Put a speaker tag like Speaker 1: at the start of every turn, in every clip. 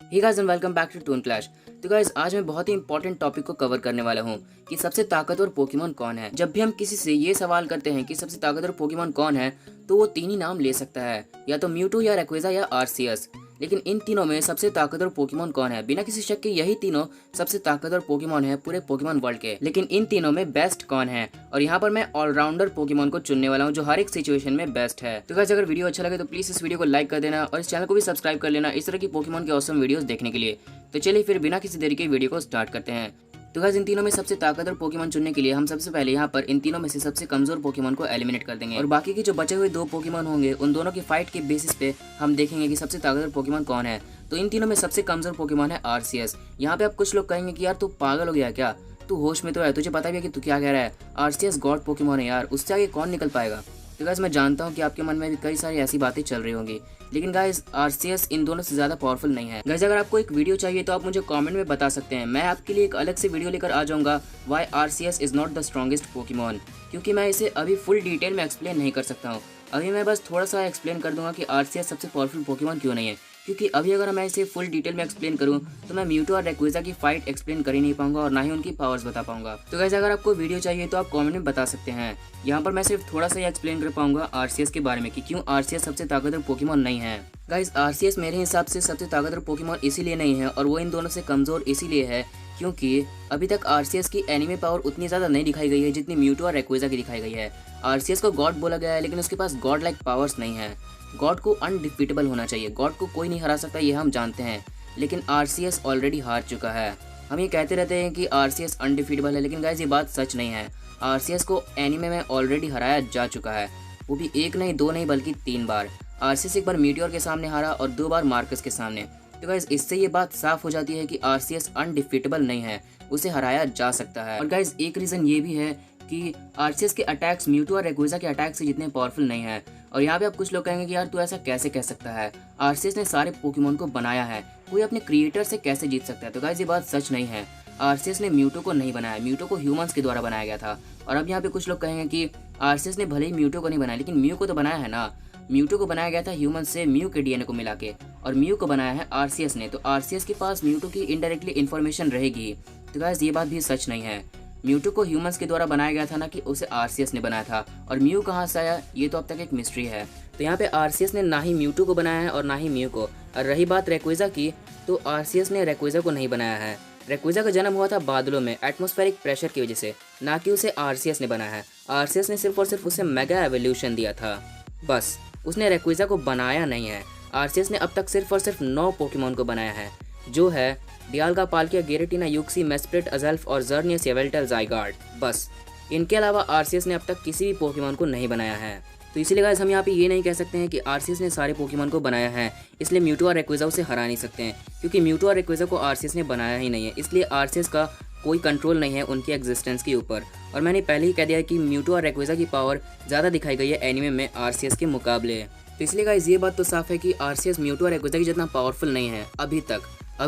Speaker 1: Hey guys and welcome back to Toon Clash. तो guys आज मैं बहुत ही इंपॉर्टेंट टॉपिक को कवर करने वाला हूँ कि सबसे ताकतवर पोकेमॉन कौन है। जब भी हम किसी से ये सवाल करते हैं कि सबसे ताकतवर पोकेमॉन कौन है, तो वो तीन ही नाम ले सकता है, या तो म्यूटू या रेक्वेजा या आरसीएस। लेकिन इन तीनों में सबसे ताकतवर पोकेमॉन कौन है? बिना किसी शक के यही तीनों सबसे ताकतवर पोकेमॉन है पूरे पोकेमॉन वर्ल्ड के। लेकिन इन तीनों में बेस्ट कौन है? और यहाँ पर मैं ऑलराउंडर पोकेमॉन को चुनने वाला हूँ जो हर एक सिचुएशन में बेस्ट है। तो गाइस अगर वीडियो अच्छा लगे तो प्लीज इस वीडियो को लाइक कर देना और इस चैनल को भी सब्सक्राइब कर लेना इस तरह की पोकेमॉन के ऑसम वीडियोस देखने के लिए। तो चलिए फिर बिना किसी देरी के वीडियो को स्टार्ट करते हैं। तो गाइस इन तीनों में सबसे ताकतवर पोकेमॉन चुनने के लिए हम सबसे पहले यहाँ पर इन तीनों में से सबसे कमजोर पोकेमॉन को एलिमिनेट कर देंगे और बाकी के जो बचे हुए दो पोकेमॉन होंगे उन दोनों की फाइट के बेसिस पे हम देखेंगे कि सबसे ताकतवर पोकेमॉन कौन है। तो इन तीनों में सबसे कमजोर पोकेमॉन है आरसीएस। यहाँ पे आप कुछ लोग कहेंगे कि यार तू पागल हो गया क्या, तू होश में तो है, तुझे पता भी है कि तू क्या कह रहा है। आरसीएस गॉड पोकेमॉन है यार, उससे आगे कौन निकल पाएगा। तो गाइस मैं जानता हूँ कि आपके मन में भी कई सारी ऐसी बातें चल रही होंगी, लेकिन गाइस आरसीएस इन दोनों से ज्यादा पावरफुल नहीं है। गाइस अगर आपको एक वीडियो चाहिए तो आप मुझे कमेंट में बता सकते हैं, मैं आपके लिए एक अलग से वीडियो लेकर आ जाऊंगा why RCS is not the strongest Pokemon, क्योंकि मैं इसे अभी फुल डिटेल में एक्सप्लेन नहीं कर सकता हूँ। अभी मैं बस थोड़ा सा एक्सप्लेन कर दूंगा कि आरसीएस सबसे पावरफुल पोकेमॉन क्यों नहीं है, क्योंकि अभी अगर मैं इसे फुल डिटेल में एक्सप्लेन करूं तो मैं म्यूटू और रेक्वेजा की फाइट एक्सप्लेन कर ही नहीं पाऊंगा और ना ही उनकी पावर्स बता पाऊंगा। तो गाइस अगर आपको वीडियो चाहिए तो आप कमेंट में बता सकते हैं। यहाँ पर मैं सिर्फ थोड़ा सा ही एक्सप्लेन कर पाऊंगा आरसीएस के बारे में कि क्यों आरसीएस सबसे ताकतवर पोकेमॉन नहीं है। गाइस आरसीएस मेरे हिसाब से सबसे ताकतवर पोकेमॉन इसीलिए नहीं है और वो इन दोनों से कमजोर इसीलिए है क्योंकि अभी तक आरसीएस की एनिमे पावर उतनी ज़्यादा नहीं दिखाई गई है जितनी म्यूटू और रेक्वेजा की दिखाई गई है। आरसीएस को गॉड बोला गया है लेकिन उसके पास गॉड लाइक पावर्स नहीं है। गॉड को अनडिफीटेबल होना चाहिए, गॉड को कोई नहीं हरा सकता, ये हम जानते हैं, लेकिन आरसीएस ऑलरेडी हार चुका है। हम ये कहते रहते हैं कि आरसीएस अनडिफीटेबल है, लेकिन गाइस ये बात सच नहीं है। आरसीएस को एनिमे में ऑलरेडी हराया जा चुका है, वो भी एक नहीं दो नहीं बल्कि 3 बार। आरसीएस एक बार मीटियोर के सामने हारा और 2 बार मार्कस के सामने। तो गाइस इससे ये बात साफ हो जाती है कि आरसीएस अनडिफीटेबल नहीं है, उसे हराया जा सकता है। और गाइस एक रीज़न ये भी है कि आरसीएस के अटैक्स म्यूटू और रेक्वेजा के अटैक से जितने पावरफुल नहीं है। और यहाँ पे आप कुछ लोग कहेंगे कि यार तू ऐसा कैसे कह सकता है, आरसीएस ने सारे पोकेमॉन को बनाया है, कोई अपने क्रिएटर से कैसे जीत सकता है। तो गाइस ये बात सच नहीं है, आरसीएस ने म्यूटू को नहीं बनाया, म्यूटू को ह्यूमंस के द्वारा बनाया गया था। और अब यहाँ पे कुछ लोग कहेंगे कि आरसीएस ने भले ही म्यूटू को नहीं बनाया लेकिन म्यू को तो बनाया है ना। म्यूटू को बनाया गया था ह्यूमंस से म्यू के डीएनए को मिला के, और म्यू को बनाया है आरसीएस ने, तो आरसीएस के पास म्यूटू की इनडायरेक्टली इन्फॉर्मेशन रहेगी। तो गाइस ये बात भी सच नहीं है, म्यूटू को ह्यूमंस के द्वारा बनाया गया था ना कि उसे आरसीएस ने बनाया था, और म्यू कहाँ से आया ये तो अब तक एक मिस्ट्री है। तो यहाँ पे आरसीएस ने ना ही म्यूटू को बनाया है और ना ही म्यू को। और रही बात रेक्वेजा की, तो आरसीएस ने रेक्वेजा को नहीं बनाया है। रेक्वेजा का जन्म हुआ था बादलों में एटमॉस्फेरिक प्रेशर की वजह से, ना कि उसे आरसीएस ने बनाया है। आरसीएस ने सिर्फ और सिर्फ उसे मेगा एवोल्यूशन दिया था, बस उसने रेक्वेजा को बनाया नहीं है। आरसीएस ने अब तक सिर्फ और सिर्फ 9 पोकेमॉन को बनाया है, जो है डियाल्गा, पाल्किया, गेरेटिना, यूक्सी, मेस्प्रेट, अज़ल्फ और ज़र्नियस, येवेल्टल, ज़ाइगार्ड। बस इनके अलावा आरसीएस ने अब तक किसी भी पोकेमॉन को नहीं बनाया है। तो इसीलिए गाइस हम यहाँ पे ये नहीं कह सकते हैं कि आरसीएस ने सारे पोकेमॉन को बनाया है, इसलिए म्यूटू और रेक्वेजा उसे हरा नहीं सकते हैं, क्योंकि म्यूटू और रेक्वेजा को आरसीएस ने बनाया ही नहीं है, इसलिए आरसीएस का कोई कंट्रोल नहीं है उनकी एग्जिस्टेंस के ऊपर। और मैंने पहले ही कह दिया कि म्यूटू और रेक्वेजा की पावर ज़्यादा दिखाई गई है एनिमे में आरसीएस के मुकाबले। तो इसलिए गाइस ये बात तो साफ है कि आरसीएस म्यूटू और रेक्वेजा की जितना पावरफुल नहीं है अभी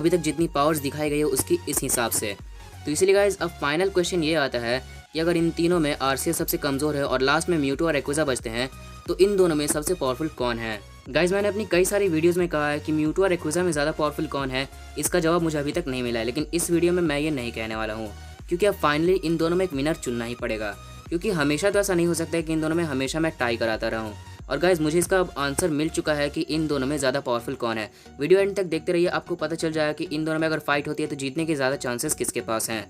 Speaker 1: तक जितनी पावर्स दिखाई गई है उसकी इस हिसाब से। तो इसीलिए गाइस अब फाइनल क्वेश्चन ये आता है कि अगर इन तीनों में आरसीएस सबसे कमज़ोर है और लास्ट में म्यूटू और रेक्वेजा बचते हैं, तो इन दोनों में सबसे पावरफुल कौन है। गाइस मैंने अपनी कई सारी वीडियोस में कहा है कि म्यूटू और रेक्वेजा में ज़्यादा पावरफुल कौन है, इसका जवाब मुझे अभी तक नहीं मिला है, लेकिन इस वीडियो में मैं ये नहीं कहने वाला हूँ, क्योंकि अब फाइनली इन दोनों में एक विनर चुनना ही पड़ेगा, क्योंकि हमेशा तो ऐसा नहीं हो सकता है कि इन दोनों में हमेशा मैं टाई कराता रहूँ। और गाइस मुझे इसका अब आंसर मिल चुका है कि इन दोनों में ज़्यादा पावरफुल कौन है। वीडियो एंड तक देखते रहिए, आपको पता चल जाएगा कि इन दोनों में अगर फाइट होती है तो जीतने के ज़्यादा चांसेस किसके पास हैं।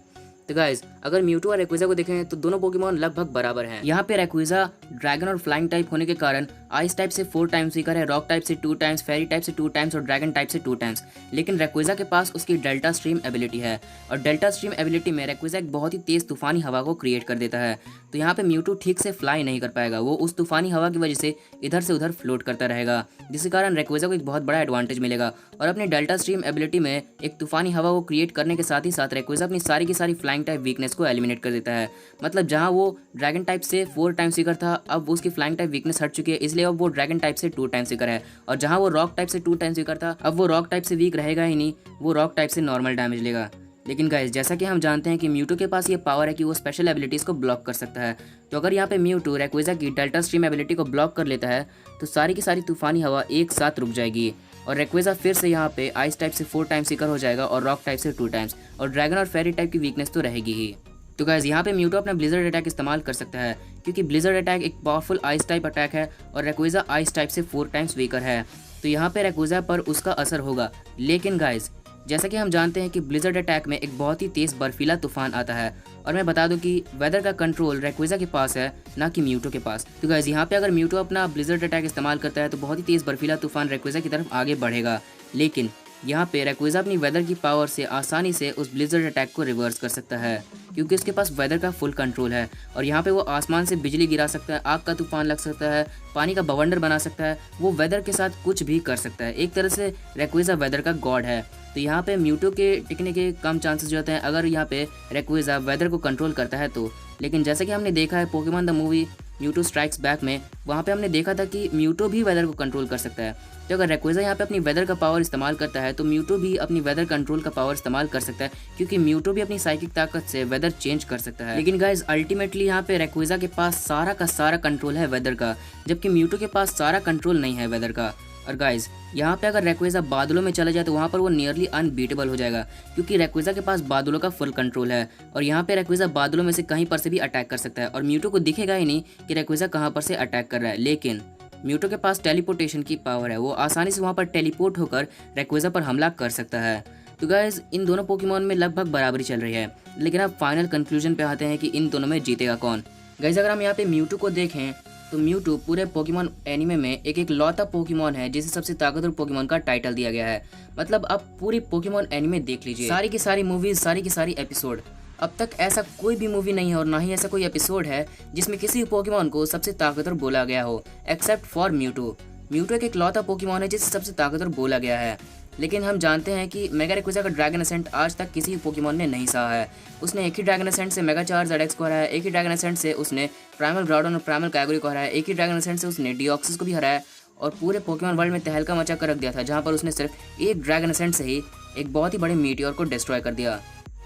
Speaker 1: तो गाइस अगर म्यूटू और रेक्वेजा को देखें तो दोनों पोकेमॉन लगभग बराबर हैं। यहाँ पे रेक्वेजा ड्रैगन और फ्लाइंग टाइप होने के कारण आइस टाइप से 4 टाइम्स वीकर है, रॉक टाइप से 2 टाइम्स, फेरी टाइप से 2 टाइम्स और ड्रैगन टाइप से 2 टाइम्स। लेकिन रेक्वेजा के पास उसकी डेल्टा स्ट्रीम एबिलिटी है, और डेल्टा स्ट्रीम एबिलिटी में रेक्वेजा एक बहुत ही तेज तूफानी हवा को क्रिएट कर देता है। तो यहाँ पे म्यूटू ठीक से फ्लाई नहीं कर पाएगा, वो उस तूफानी हवा की वजह से इधर से उधर फ्लोट करता रहेगा, जिसके कारण रेक्वेजा को एक बहुत बड़ा एडवांटेज मिलेगा। और अपने डेल्टा स्ट्रीम एबिलिटी में एक तूफानी हवा को क्रिएट करने के साथ ही साथ रेक्वेजा अपनी सारी की सारी फ्लाइंग टाइप वीकनेस को एलिमिनेट कर देता है। मतलब जहाँ वो ड्रैगन टाइप से 4 टाइम्स वीकर था, अब वो उसकी फ्लाइंग टाइप वीकनेस हट चुकी है, इसलिए अब वो ड्रैगन टाइप से 2 टाइम्स वीकर है। और जहाँ वो रॉक टाइप से 2 टाइम्स वीकर था, अब वो रॉक टाइप से वीक रहेगा ही नहीं, वो रॉक टाइप से नॉर्मल डैमेज लेगा। लेकिन गाइस जैसा कि हम जानते हैं कि म्यूटू के पास ये पावर है कि वो स्पेशल एबिलिटीज़ को ब्लॉक कर सकता है। तो अगर यहाँ पे म्यूटू रेक्वेजा की डेल्टा स्ट्रीम एबिलिटी को ब्लॉक कर लेता है तो सारी की सारी तूफानी हवा एक साथ रुक जाएगी, और रेक्वेजा फिर से यहाँ पे आइस टाइप से 4 टाइम्स वीकर हो जाएगा और रॉक टाइप से 2 टाइम्स, और ड्रैगन और फेरी टाइप की वीकनेस तो रहेगी ही। तो गाइस यहाँ पे म्यूटो अपना ब्लिजर्ड अटैक इस्तेमाल कर सकता है, क्योंकि ब्लिजर्ड अटैक एक पावरफुल आइस टाइप अटैक है और रेक्वेजा आइस टाइप से 4 टाइम्स वीकर है, तो यहाँ पे रेक्वेजा पर उसका असर होगा। लेकिन गाइस जैसा कि हम जानते हैं कि ब्लिजर्ड अटैक में एक बहुत ही तेज़ बर्फीला तूफान आता है, और मैं बता दूं कि वेदर का कंट्रोल रेक्वेजा के पास है, ना कि म्यूटो के पास। तो गाइस यहाँ पे अगर म्यूटो अपना ब्लिजर्ड अटैक इस्तेमाल करता है तो बहुत ही तेज़ बर्फीला तूफान रेक्वेजा की तरफ आगे बढ़ेगा, लेकिन यहाँ पे रेक्वेजा अपनी वेदर की पावर से आसानी से उस ब्लिजर्ड अटैक को रिवर्स कर सकता है, क्योंकि उसके पास वेदर का फुल कंट्रोल है। और यहाँ पे वो आसमान से बिजली गिरा सकता है, आग का तूफान लग सकता है, पानी का बवंडर बना सकता है, वो वेदर के साथ कुछ भी कर सकता है। एक तरह से रेक्वेजा वेदर का गॉड है। तो यहाँ पे म्यूटो के टिकने के कम चांसेस जो होते हैं अगर यहाँ पे रेक्वेजा वेदर को कंट्रोल करता है तो। लेकिन जैसे कि हमने देखा है Pokemon the movie Mewtwo strikes back में, वहाँ पे हमने देखा था कि म्यूटो भी वेदर को कंट्रोल कर सकता है। तो अगर रेक्वेजा यहाँ पे अपनी वेदर का पावर इस्तेमाल करता है तो म्यूटो भी अपनी वेदर कंट्रोल का पावर इस्तेमाल कर सकता है, क्योंकि म्यूटो भी अपनी साइकिक ताकत से वेदर चेंज कर सकता है। लेकिन गाइज अल्टीमेटली यहाँ पे रेक्वेजा के पास सारा का सारा कंट्रोल है वेदर का, जबकि म्यूटो के पास सारा कंट्रोल नहीं है वेदर का। और गाइज यहाँ पे अगर रेक्वेजा बादलों में चला जाए तो वहाँ पर वो नियरली अनबीटेबल हो जाएगा, क्योंकि रेक्वेजा के पास बादलों का फुल कंट्रोल है, और यहाँ पे रेक्वेजा बादलों में से कहीं पर से भी अटैक कर सकता है, और म्यूटो को दिखेगा ही नहीं कि रेक्वेजा कहाँ पर से अटैक कर रहा है। लेकिन म्यूटो के पास टेलीपोर्टेशन की पावर है, वो आसानी से वहाँ पर टेलीपोर्ट होकर रेक्वेजा पर हमला कर सकता है। तो गाइज इन दोनों पोकेमॉन में लगभग बराबरी चल रही है, लेकिन अब फाइनल कंक्लूजन पे आते हैं कि इन दोनों में जीतेगा कौन। गाइज अगर हम यहाँ पे म्यूटो को देखें तो म्यूटो पूरे पोकेमॉन एनिमे में एक लौता पोकेमॉन है जिसे सबसे ताकतवर पोकेमॉन का टाइटल दिया गया है। मतलब आप पूरी पोकेमॉन एनिमे देख लीजिए, सारी की सारी मूवीज, सारी की सारी एपिसोड, अब तक ऐसा कोई भी मूवी नहीं है और ना ही ऐसा कोई एपिसोड है जिसमें किसी पोकेमॉन को सबसे ताकतवर बोला गया हो, एक्सेप्ट फॉर म्यूटो। म्यूटो एक लौता पोकेमॉन है जिसे सबसे ताकतवर बोला गया है। लेकिन हम जानते हैं कि मेगा रेक्वेजा का ड्रैगन असेंट आज तक किसी पोकेमॉन ने नहीं सहा है। उसने एक ही ड्रैगन असेंट से मेगा चार्जर्ड को हराया, एक ही ड्रैगन असेंट से उसने प्राइमल ग्राउडन और प्राइमल कैगोरी को हराया, एक ही ड्रैगन असेंट से उसने डिऑक्सिस को भी हराया, और पूरे पोकेमॉन वर्ल्ड में तहलका मचा कर रख दिया था, जहाँ पर उसने सिर्फ एक ड्रैगन असेंट से ही एक बहुत ही बड़े मीटियोर को डिस्ट्रॉय कर दिया।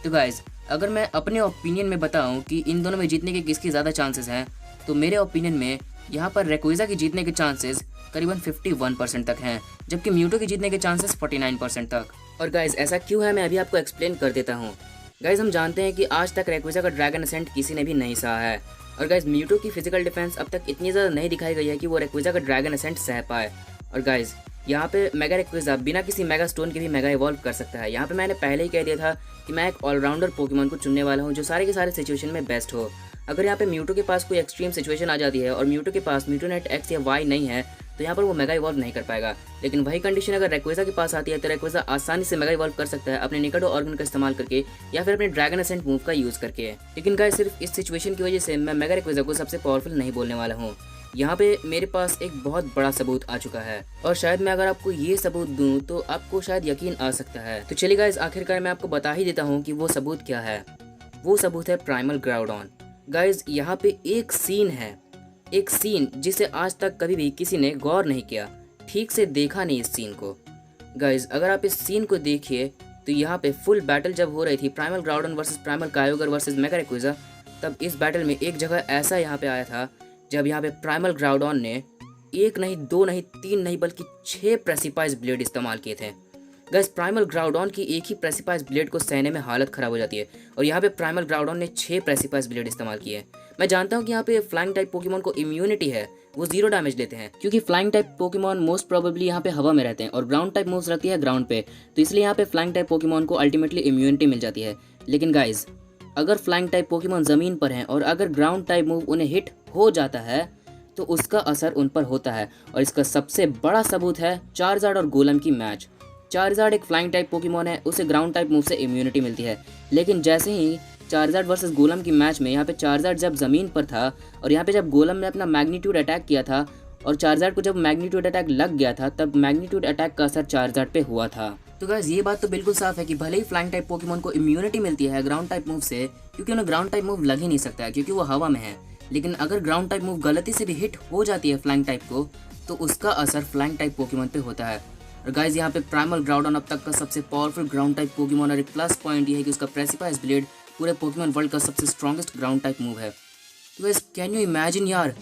Speaker 1: तो गाइज अगर मैं अपने ओपिनियन में बताऊं कि इन दोनों में जीतने के किसकी ज़्यादा चांसेस हैं, तो मेरे ओपिनियन में यहाँ पर रेक्वेजा के जीतने के चांसेस करीबन 51% तक हैं, जबकि म्यूटो के जीतने के चांसेस 49% तक। और गाइज ऐसा क्यों है मैं अभी आपको एक्सप्लेन कर देता हूँ। गाइज हम जानते हैं कि आज तक रेक्वेजा का ड्रैगन असेंट किसी ने भी नहीं सहा है, और गाइज म्यूटो की फिजिकल डिफेंस अब तक इतनी ज़्यादा नहीं दिखाई गई है कि वो रेक्वेजा का ड्रैगन असेंट सह पाए। और गाइज यहाँ पे मेगा रेक्वेजा बिना किसी मेगा स्टोन के भी मेगा इवॉल्व कर सकता है। यहाँ पे मैंने पहले ही कह दिया था कि मैं एक ऑलराउंडर पोकेमॉन को चुनने वाला हूँ जो सारे के सारे सिचुएशन में बेस्ट हो। अगर यहाँ पे म्यूटो के पास कोई एक्सट्रीम सिचुएशन आ जाती है और म्यूटो के पास म्यूटोनेट एक्स या वाई नहीं है तो यहाँ पर वो मेगा इवॉल्व नहीं कर पाएगा। लेकिन वही कंडीशन अगर रेक्वेजा के पास आती है तो रेक्वेजा आसानी से मेगा इवॉल्व कर सकता है अपने निकटो ऑर्गन का इस्तेमाल करके या फिर अपने ड्रैगन असेंट मूव का यूज़ करके। लेकिन गाइस सिर्फ इस सिचुएशन की वजह से मैं मेगा रेक्वेजा को सबसे पावरफुल नहीं बोलने वाला हूँ। यहाँ पे मेरे पास एक बहुत बड़ा सबूत आ चुका है, और शायद मैं अगर आपको ये सबूत दूं तो आपको शायद यकीन आ सकता है। तो चलिए गाइस आखिरकार मैं आपको बता ही देता हूँ कि वो सबूत क्या है। वो सबूत है प्राइमल ग्राउडॉन। गाइस यहाँ पे एक सीन है, एक सीन जिसे आज तक कभी भी किसी ने गौर नहीं किया, ठीक से देखा नहीं इस सीन को। गाइस अगर आप इस सीन को देखिए तो यहाँ पे फुल बैटल जब हो रही थी primal Groudon versus primal Kyogre versus mega Rayquaza, तब इस बैटल में एक जगह ऐसा यहाँ पे आया था जब यहाँ पे प्राइमल ग्राउडॉन ने एक नहीं, दो नहीं, तीन नहीं बल्कि 6 प्रेसिपाइज ब्लेड इस्तेमाल किए थे। गाइस प्राइमल ग्राउडॉन की एक ही प्रेसिपाइज ब्लेड को सहने में हालत ख़राब हो जाती है, और यहाँ पे प्राइमल ग्राउडॉन ने 6 प्रेसिपाइज ब्लेड इस्तेमाल किए। मैं जानता हूँ कि यहाँ पे फ्लाइंग टाइप पोकेमॉन को इम्यूनिटी है, वो 0 डैमेज लेते हैं, क्योंकि flying type Pokemon most probably यहाँ पे हवा में रहते हैं और ग्राउंड टाइप मूव्स रहती है ग्राउंड पे, तो इसलिए यहाँ पे फ्लाइंग टाइप पोकेमॉन को अल्टीमेटली इम्यूनिटी मिल जाती है। लेकिन गाइज अगर फ्लाइंग टाइप पोकेमॉन ज़मीन पर हैं और अगर ग्राउंड टाइप मूव उन्हें हिट हो जाता है तो उसका असर उन पर होता है, और इसका सबसे बड़ा सबूत है चार्जार्ड और गोलम की मैच। चार्जार्ड एक फ्लाइंग टाइप पोकेमॉन है, उसे ग्राउंड टाइप मूव से इम्यूनिटी मिलती है, लेकिन जैसे ही चार्जार्ड वर्सेस गोलम की मैच में यहाँ पे चार्जार्ड जब ज़मीन पर था और यहाँ पे जब गोलम ने अपना मैग्नीट्यूड अटैक किया था और चार्जार्ड को जब मैग्नीट्यूड अटैक लग गया था तब मैग्नीट्यूड अटैक का असर चार्जार्ड पे हुआ था। तो गाइस ये बात तो बिल्कुल साफ है कि भले ही फ्लाइंग टाइप पोकेमॉन को इम्यूनिटी मिलती है ग्राउंड टाइप मूव से, क्योंकि उन्हें ग्राउंड टाइप मूव लग ही नहीं सकता है क्योंकि वो हवा में है, लेकिन अगर ग्राउंड टाइप मूव गलती से भी हिट हो जाती है फ्लाइंग टाइप को तो उसका असर फ्लाइंग टाइप पोकेमॉन पे होता है। और गाइस यहाँ पे प्राइमल ग्राउडॉन अब तक का सबसे पावरफुल ग्राउंड टाइप पोकेमॉन, और एक प्लस पॉइंट ये है कि उसका प्रेसिपाइज ब्लेड पूरे पोकेमॉन वर्ल्ड का सबसे स्ट्रॉन्गेस्ट ग्राउंड टाइप मूव है। तो गाइस कैन यू इमेजिन यार,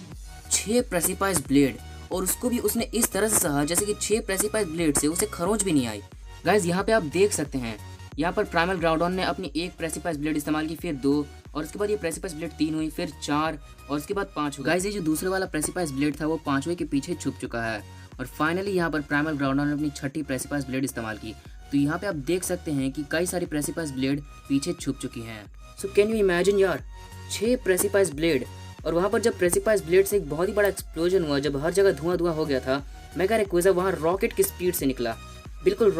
Speaker 1: 6 प्रेसिपाइज ब्लेड और उसको भी उसने इस तरह से सहा जैसे कि 6 प्रेसिपाइज ब्लेड से उसे खरोंच भी नहीं आई। गाइज यहाँ पे आप देख सकते हैं, यहाँ पर प्राइमल ग्राउडॉन ने अपनी एक प्रेसिपाइज ब्लेड इस्तेमाल की, फिर 2, और उसके बाद ये प्रेसिपाइज ब्लेड 3 हुई, फिर 4, और उसके बाद 5 हुई। गाइज ये जो दूसरे वाला प्रेसिपाइज ब्लेड था वो 5वें के पीछे छुप चुका है, और फाइनली यहाँ पर प्राइमल ग्राउडॉन ने अपनी 6ठी प्रेसिपाइज ब्लेड इस्तेमाल की। तो यहाँ पे आप देख सकते हैं कि कई सारी प्रेसिपाइज ब्लेड पीछे छुप चुकी हैं। सो कैन यू इमेजिन यार, 6 प्रेसिपाइज ब्लेड, और वहाँ पर जब प्रेसिपाइज ब्लेड से एक बहुत ही बड़ा एक्सप्लोजन हुआ, जब हर जगह धुआं धुआं हो गया था, मेगा रेक्वेजा वहाँ रॉकेट की स्पीड से निकला, बिल्कुल